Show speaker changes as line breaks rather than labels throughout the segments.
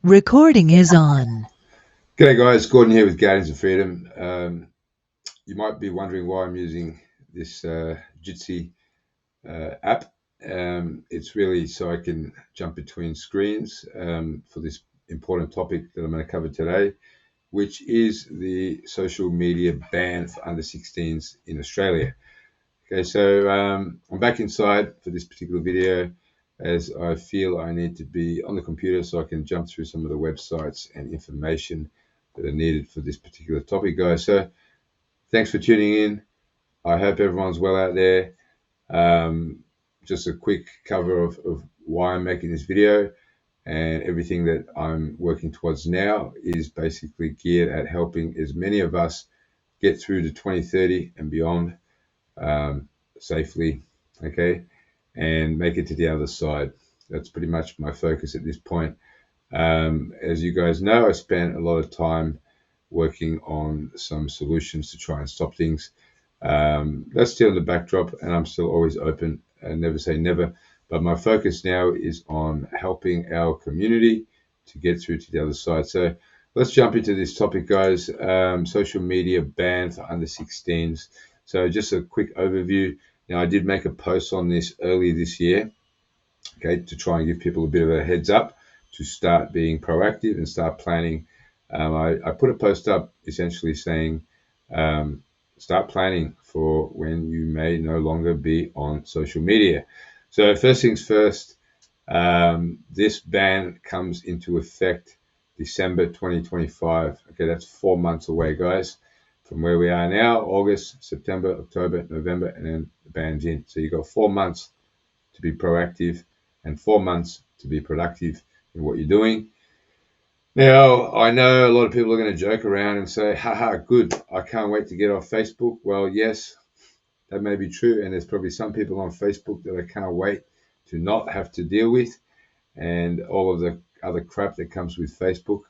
Recording is on.
G'day guys, Gordon here with Guardians of Freedom. You might be wondering why I'm using this Jitsi app. It's really so I can jump between screens for this important topic that I'm going to cover today, which is the social media ban for under 16s in Australia. Okay, so I'm back inside for this particular video as I feel I need to be on the computer so I can jump through some of the websites and information that are needed for this particular topic, guys. So thanks for tuning in. I hope everyone's well out there. Just a quick cover of why I'm making this video, and everything that I'm working towards now is basically geared at helping as many of us get through to 2030 and beyond safely, okay, and make it to the other side. That's pretty much my focus at this point. As you guys know, I spent a lot of time working on some solutions to try and stop things. That's still the backdrop, and I'm still always open and never say never. But my focus now is on helping our community to get through to the other side. So let's jump into this topic, guys. Social media ban for under 16s. So just a quick overview. Now, I did make a post on this earlier this year, okay, to try and give people a bit of a heads up to start being proactive and start planning. I put a post up essentially saying, start planning for when you may no longer be on social media. So first things first, this ban comes into effect December 2025. Okay, that's 4 months away, guys, from where we are now. August, September, October, November, and then the ban's in. So you've got 4 months to be proactive and 4 months to be productive in what you're doing. Now, I know a lot of people are going to joke around and say, haha, good, I can't wait to get off Facebook. Well, yes, that may be true. And there's probably some people on Facebook that I can't wait to not have to deal with, and all of the other crap that comes with Facebook,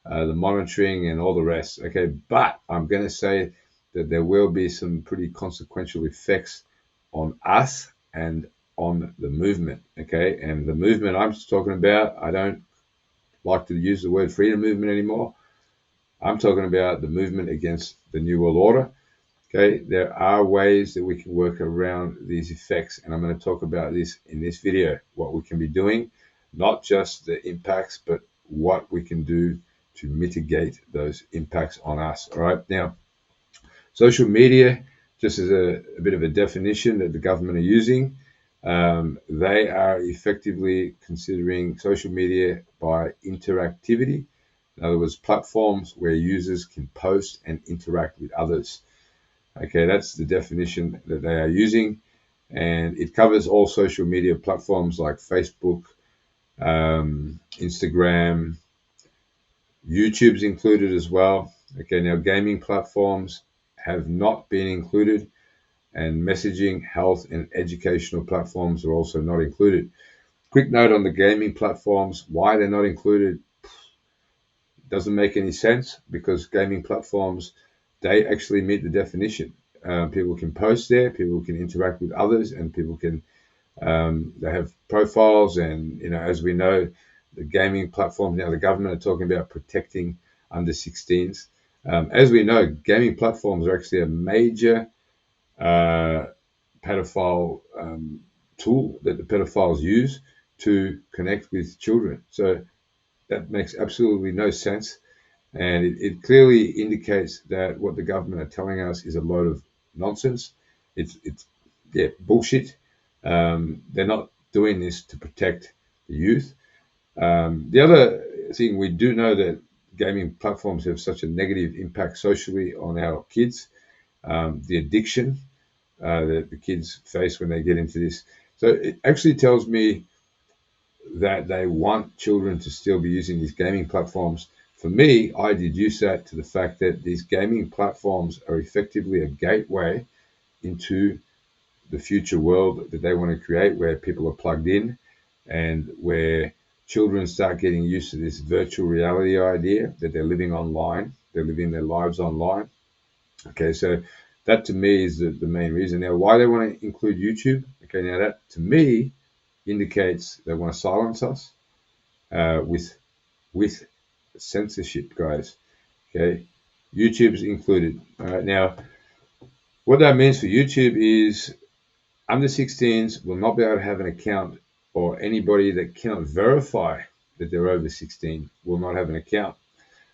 the monitoring and all the rest. Okay, but I'm going to say that there will be some pretty consequential effects on us and on the movement. Okay, and the movement I'm talking about, I don't like to use the word freedom movement anymore. I'm talking about the movement against the New World Order. Okay, there are ways that we can work around these effects, and I'm going to talk about this in this video, what we can be doing, not just the impacts, but what we can do to mitigate those impacts on us. All right, now, social media, just as a bit of a definition that the government are using, they are effectively considering social media by interactivity. In other words, platforms where users can post and interact with others. Okay, that's the definition that they are using, and it covers all social media platforms like Facebook, Instagram, YouTube's included as well. Okay, now gaming platforms have not been included, and messaging, health, and educational platforms are also not included. Quick note on the gaming platforms, why they're not included doesn't make any sense, because gaming platforms, they actually meet the definition. People can post there, people can interact with others, and people can, they have profiles. And, as we know, the gaming platforms, now the government are talking about protecting under 16s. As we know, gaming platforms are actually a major pedophile tool that the pedophiles use to connect with children. So that makes absolutely no sense. And it clearly indicates that what the government are telling us is a load of nonsense. It's bullshit. They're not doing this to protect the youth. The other thing, we do know that gaming platforms have such a negative impact socially on our kids. The addiction that the kids face when they get into this. So it actually tells me that they want children to still be using these gaming platforms. For me, I deduce that to the fact that these gaming platforms are effectively a gateway into the future world that they want to create, where people are plugged in and where children start getting used to this virtual reality idea that they're living online, they're living their lives online. Okay, so that to me is the main reason. Now, why they want to include YouTube? Okay, now that to me indicates they want to silence us with with censorship, guys. Okay, YouTube is included. All right, now what that means for YouTube is under 16s will not be able to have an account, or anybody that cannot verify that they're over 16 will not have an account.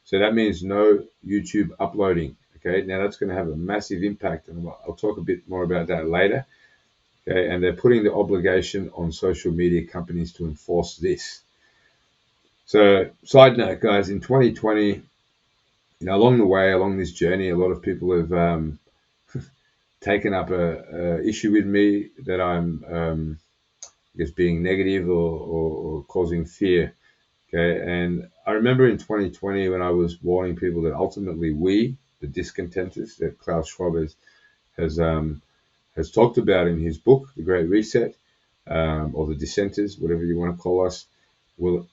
So that means no YouTube uploading. Okay, now that's going to have a massive impact, and I'll talk a bit more about that later. Okay, and they're putting the obligation on social media companies to enforce this. So, side note, guys, in 2020, along the way, along this journey, a lot of people have taken up a issue with me that I'm, I guess, being negative or causing fear. Okay, and I remember in 2020 when I was warning people that ultimately we, the discontenters, that Klaus Schwab has talked about in his book, The Great Reset, or the dissenters, whatever you want to call us, will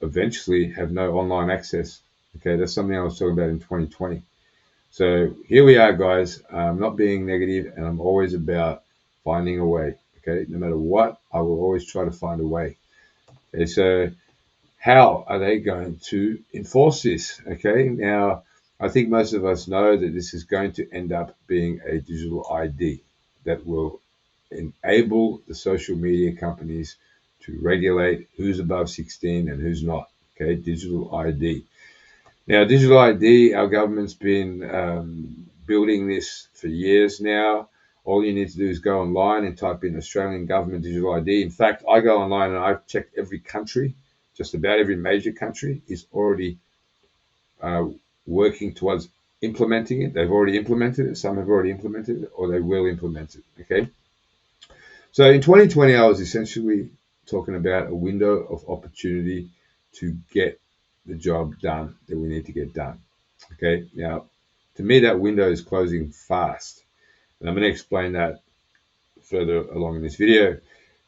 eventually have no online access. Okay, that's something I was talking about in 2020. So here we are, guys. I'm not being negative, and I'm always about finding a way. Okay, no matter what, I will always try to find a way. Okay, so how are they going to enforce this? Okay, now I think most of us know that this is going to end up being a digital ID that will enable the social media companies to regulate who's above 16 and who's not. Okay, digital ID. Now, digital ID, our government's been building this for years now. All you need to do is go online and type in Australian government digital ID. In fact, I go online and I've checked every country, just about every major country is already working towards implementing it. They've already implemented it. Some have already implemented it, or they will implement it. Okay. So in 2020, I was essentially talking about a window of opportunity to get the job done that we need to get done. Okay. Now, to me, that window is closing fast. And I'm going to explain that further along in this video.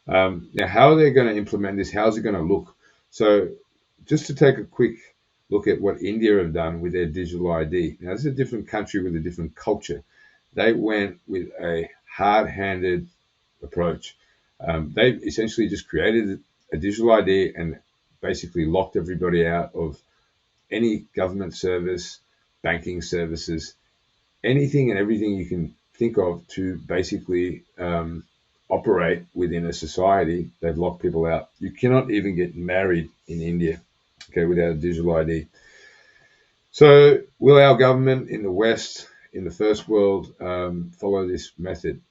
Now, how are they going to implement this? How's it going to look? So just to take a quick look at what India have done with their digital ID. Now, this is a different country with a different culture. They went with a hard-handed approach. They essentially just created a digital ID and basically locked everybody out of any government service, banking services, anything and everything you can think of to basically operate within a society. They've locked people out. You cannot even get married in India, okay, without a digital ID. So will our government in the West, in the first world, follow this method?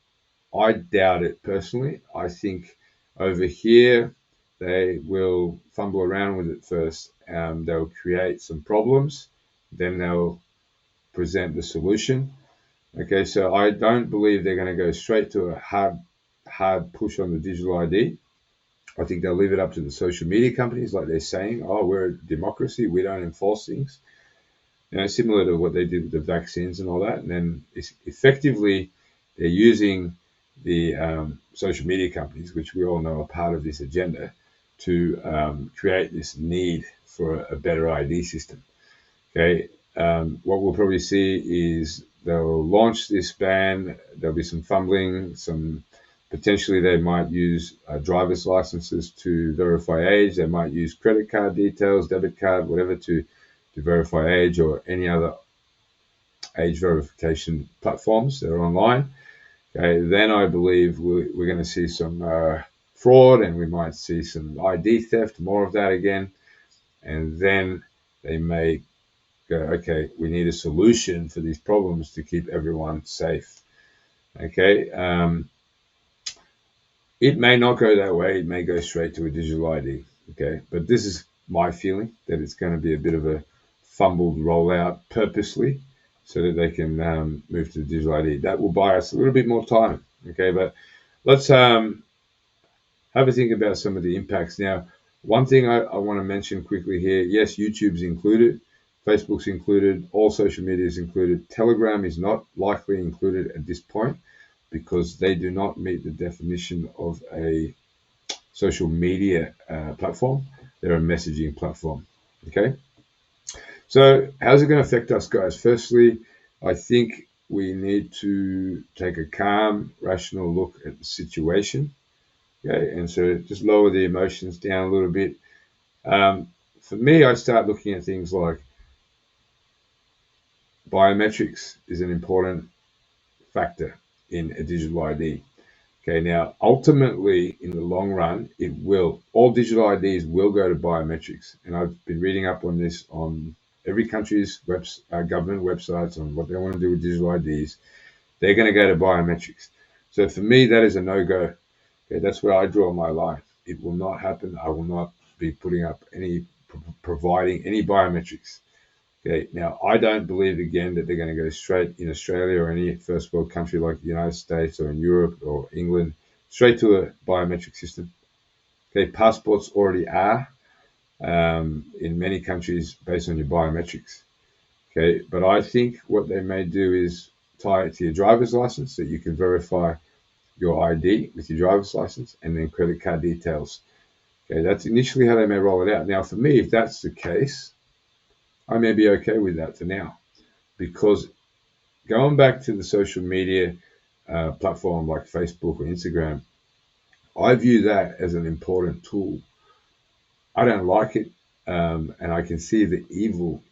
I doubt it personally. I think over here they will fumble around with it first. They'll create some problems, then they'll present the solution. Okay, so I don't believe they're going to go straight to a hard push on the digital ID. I think they'll leave it up to the social media companies, like they're saying, oh, we're a democracy, we don't enforce things. Similar to what they did with the vaccines and all that. And then effectively, they're using the social media companies, which we all know are part of this agenda, to create this need for a better ID system. Okay, what we'll probably see is they'll launch this ban. There'll be some fumbling, potentially they might use driver's licenses to verify age. They might use credit card details, debit card, whatever to verify age, or any other age verification platforms that are online. Okay, then I believe we're going to see some fraud, and we might see some ID theft, more of that again. And then they may go, okay, we need a solution for these problems to keep everyone safe. Okay, it may not go that way. It may go straight to a digital ID. Okay, but this is my feeling that it's going to be a bit of a fumbled rollout purposely, so that they can move to the digital ID. That will buy us a little bit more time. Okay, but let's have a think about some of the impacts. Now, one thing I want to mention quickly here, yes, YouTube's included, Facebook's included, all social media is included. Telegram is not likely included at this point because they do not meet the definition of a social media platform. They're a messaging platform. Okay. So how's it going to affect us, guys? Firstly, I think we need to take a calm, rational look at the situation. Okay, and so just lower the emotions down a little bit. for me, I start looking at things like biometrics is an important factor in a digital ID. Okay, now ultimately in the long run, all digital IDs will go to biometrics, and I've been reading up on this on every country's government websites on what they want to do with digital IDs. They're going to go to biometrics. So for me, that is a no-go. Okay, that's where I draw my line. It will not happen. I will not be putting up providing any biometrics. Okay, now I don't believe again that they're going to go straight in Australia or any first world country like the United States or in Europe or England, straight to a biometric system. Okay, passports already are in many countries based on your biometrics. Okay, but I think what they may do is tie it to your driver's license so you can verify your ID with your driver's license and then credit card details. Okay, that's initially how they may roll it out. Now, for me, if that's the case, I may be okay with that for now, because going back to the social media platform like Facebook or Instagram, I view that as an important tool. I don't like it, and I can see the evil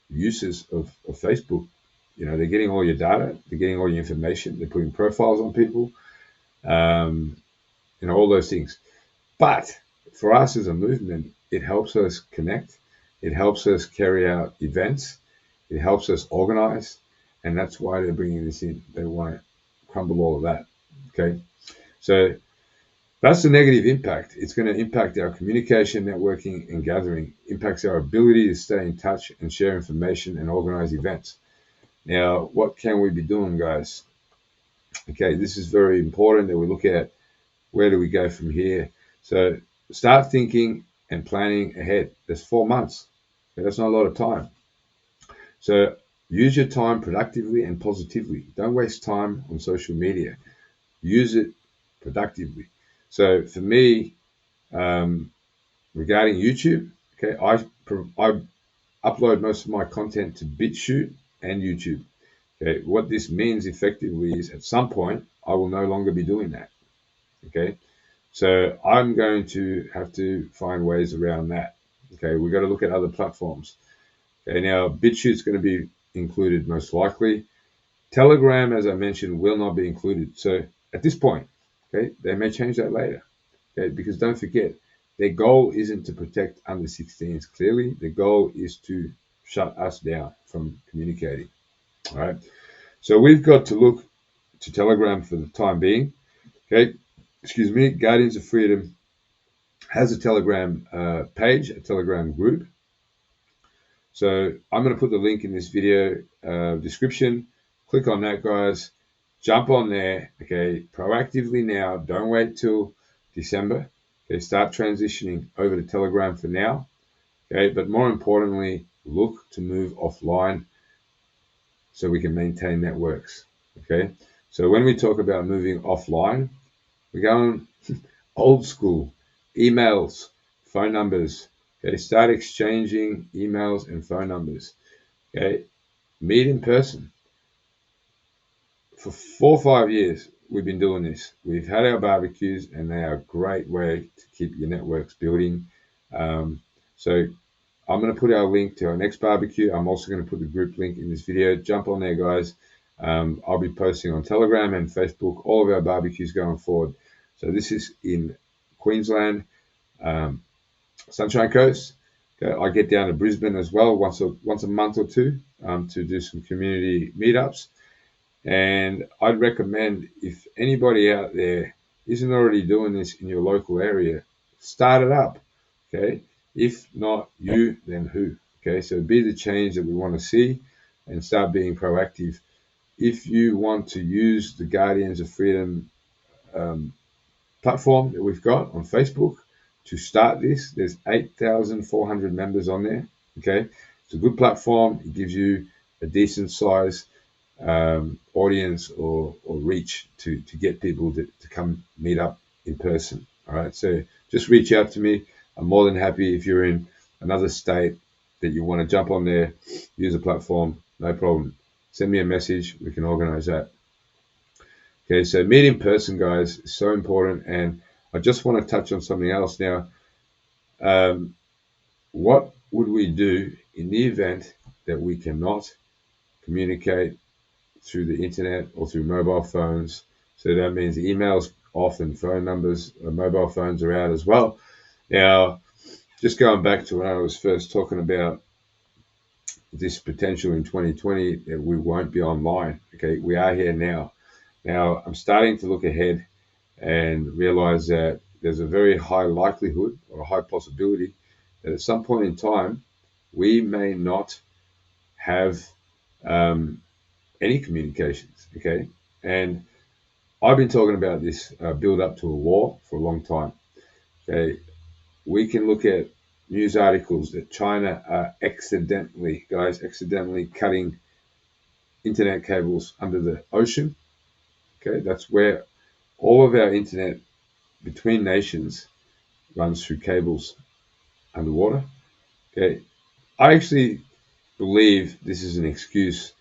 uses of Facebook. You know, they're getting all your data, they're getting all your information, they're putting profiles on people, all those things. But for us as a movement, it helps us connect, it helps us carry out events, it helps us organize, and that's why they're bringing this in. They want to crumble all of that. Okay, so that's the negative impact. It's going to impact our communication, networking, and gathering, impacts our ability to stay in touch and share information and organize events. Now, what can we be doing, guys? Okay, this is very important that we look at where do we go from here. So start thinking and planning ahead. There's 4 months. Okay, that's not a lot of time. So use your time productively and positively. Don't waste time on social media. Use it productively. So for me, regarding YouTube, okay, I upload most of my content to BitChute and YouTube. Okay, what this means effectively is at some point I will no longer be doing that. Okay, so I'm going to have to find ways around that. Okay, we've got to look at other platforms. Okay, now BitChute's going to be included most likely. Telegram, as I mentioned, will not be included. So at this point, okay, they may change that later. Okay, because don't forget, their goal isn't to protect under 16s. Clearly, the goal is to shut us down from communicating. All right, so we've got to look to Telegram for the time being. Okay, excuse me. Guardians of Freedom has a Telegram page, a Telegram group. So I'm going to put the link in this video description. Click on that, guys. Jump on there, okay, proactively now. Don't wait till December. Okay, start transitioning over to Telegram for now. Okay, but more importantly, look to move offline so we can maintain networks. Okay, so when we talk about moving offline, we're going old school, emails, phone numbers. Okay, start exchanging emails and phone numbers. Okay, meet in person. For 4 or 5 years, we've been doing this. We've had our barbecues, and they are a great way to keep your networks building. So I'm going to put our link to our next barbecue. I'm also going to put the group link in this video. Jump on there, guys. I'll be posting on Telegram and Facebook all of our barbecues going forward. So this is in Queensland, Sunshine Coast. Okay, I get down to Brisbane as well once a month or two to do some community meetups. And I'd recommend, if anybody out there isn't already doing this in your local area, start it up. Okay, if not you, then who? Okay, so be the change that we want to see and start being proactive. If you want to use the Guardians of Freedom platform that we've got on Facebook to start this, there's 8,400 members on there. Okay, it's a good platform. It gives you a decent size audience or reach to get people to come meet up in person. All right, so just reach out to me. I'm more than happy. If you're in another state that you want to jump on there, use a platform, no problem. Send me a message. We can organize that. Okay, so meet in person, guys, is so important. And I just want to touch on something else now. What would we do in the event that we cannot communicate through the internet or through mobile phones? So that means emails off and phone numbers, mobile phones are out as well. Now, just going back to when I was first talking about this potential in 2020 that we won't be online. Okay, we are here now. Now, I'm starting to look ahead and realize that there's a very high likelihood or a high possibility that at some point in time we may not have any communications. Okay, and I've been talking about this build up to a war for a long time. Okay, we can look at news articles that China are accidentally cutting internet cables under the ocean. Okay, that's where all of our internet between nations runs through cables underwater. Okay, I actually believe this is an excuse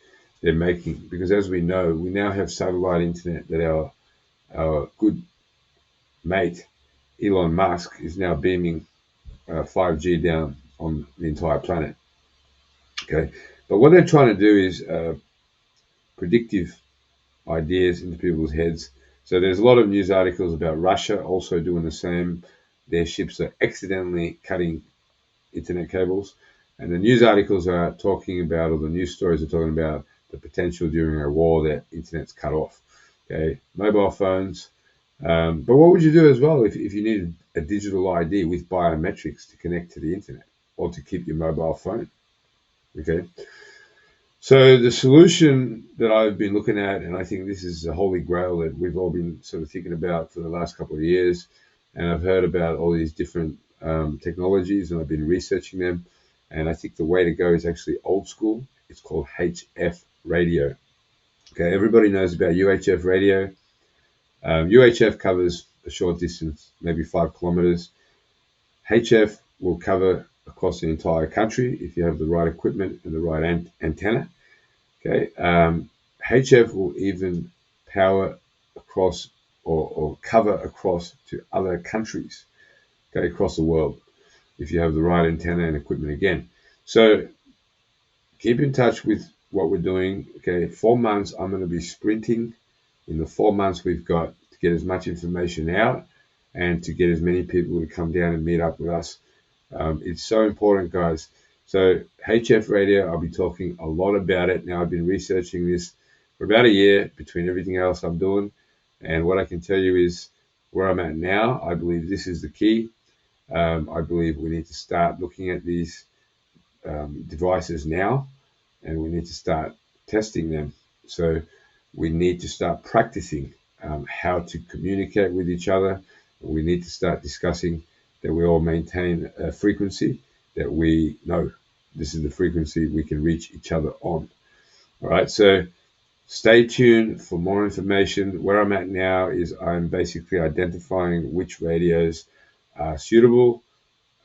they're making because, as we know, we now have satellite internet that our good mate Elon Musk is now beaming 5G down on the entire planet. Okay, but what they're trying to do is predictive ideas into people's heads. So there's a lot of news articles about Russia also doing the same. Their ships are accidentally cutting internet cables, and the news articles are talking about, or the news stories are talking about the potential during a war that internet's cut off. Okay, mobile phones. But what would you do as well if you needed a digital ID with biometrics to connect to the internet or to keep your mobile phone? Okay, so the solution that I've been looking at, and I think this is the holy grail that we've all been sort of thinking about for the last couple of years, and I've heard about all these different technologies, and I've been researching them, and I think the way to go is actually old school. It's called HF radio. Okay, everybody knows about UHF radio. UHF covers a short distance, maybe 5 kilometers. HF will cover across the entire country if you have the right equipment and the right antenna. Okay, HF will even power across or cover across to other countries, okay, across the world, if you have the right antenna and equipment again. So keep in touch with what we're doing. Okay, 4 months, I'm going to be sprinting in the 4 months we've got to get as much information out and to get as many people to come down and meet up with us. It's so important, guys. So HF radio, I'll be talking a lot about it. Now, I've been researching this for about a year between everything else I'm doing. And what I can tell you is where I'm at now, I believe this is the key. I believe we need to start looking at these devices now, and we need to start testing them. So we need to start practicing how to communicate with each other. We need to start discussing that we all maintain a frequency that we know this is the frequency we can reach each other on. All right, so stay tuned for more information. Where I'm at now is I'm basically identifying which radios are suitable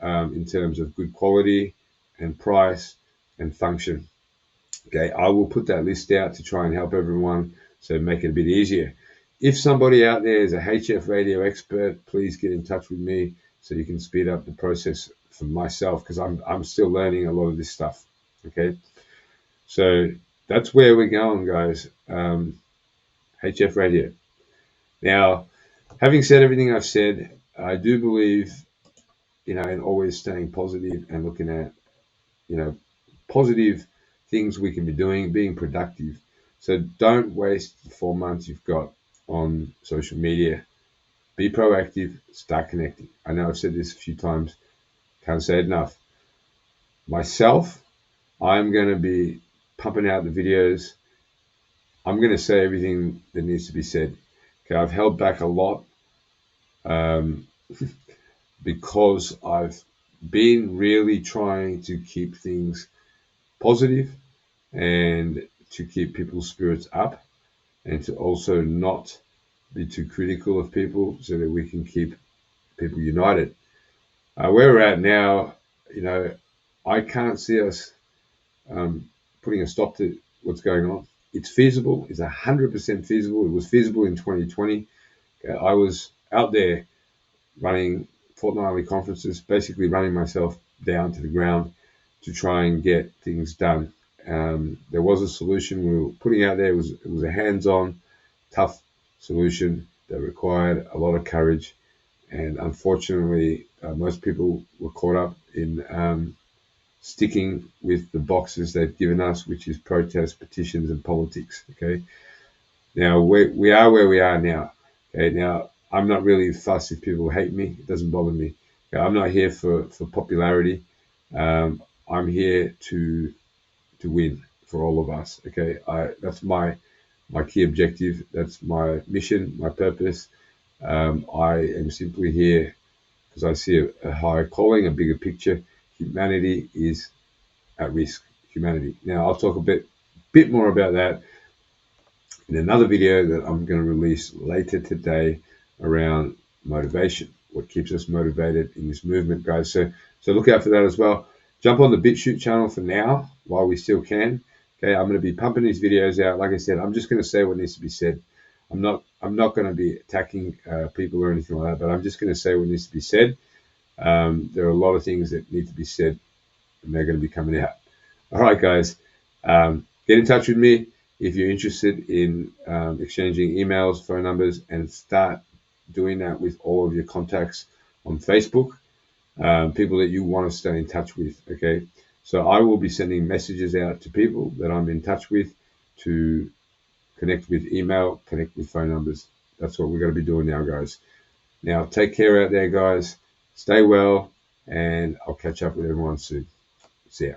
in terms of good quality and price and function. Okay, I will put that list out to try and help everyone, so make it a bit easier. If somebody out there is a HF radio expert, please get in touch with me so you can speed up the process for myself, because I'm still learning a lot of this stuff. Okay, so that's where we're going, guys. HF radio. Now, having said everything I've said, I do believe, in always staying positive and looking at, positive things we can be doing, being productive. So don't waste the 4 months you've got on social media. Be proactive, start connecting. I know I've said this a few times, can't say it enough. Myself, I'm going to be pumping out the videos. I'm going to say everything that needs to be said. Okay, I've held back a lot because I've been really trying to keep things positive and to keep people's spirits up, and to also not be too critical of people so that we can keep people united. Where we're at now, I can't see us putting a stop to what's going on. It's feasible. It's 100% feasible. It was feasible in 2020. I was out there running fortnightly conferences, basically running myself down to the ground. to try and get things done. There was a solution we were putting out there. It was a hands-on, tough solution that required a lot of courage, and unfortunately, most people were caught up in sticking with the boxes they've given us, which is protests, petitions, and politics. Okay, now we are where we are now. Okay, now I'm not really fussed if people hate me. It doesn't bother me. Okay, I'm not here for popularity. I'm here to win for all of us. Okay, that's my key objective. That's my mission, my purpose. I am simply here because I see a higher calling, a bigger picture. Humanity is at risk. Humanity. Now I'll talk a bit more about that in another video that I'm going to release later today around motivation. What keeps us motivated in this movement, guys? So look out for that as well. Jump on the BitChute channel for now while we still can. Okay, I'm going to be pumping these videos out. Like I said, I'm just going to say what needs to be said. I'm not going to be attacking people or anything like that, but I'm just going to say what needs to be said. There are a lot of things that need to be said, and they're going to be coming out. All right, guys, get in touch with me if you're interested in exchanging emails, phone numbers, and start doing that with all of your contacts on Facebook, people that you want to stay in touch with. Okay, so I will be sending messages out to people that I'm in touch with to connect with email, connect with phone numbers. That's what we're going to be doing now, guys. Now, take care out there, guys. Stay well, and I'll catch up with everyone soon. See ya.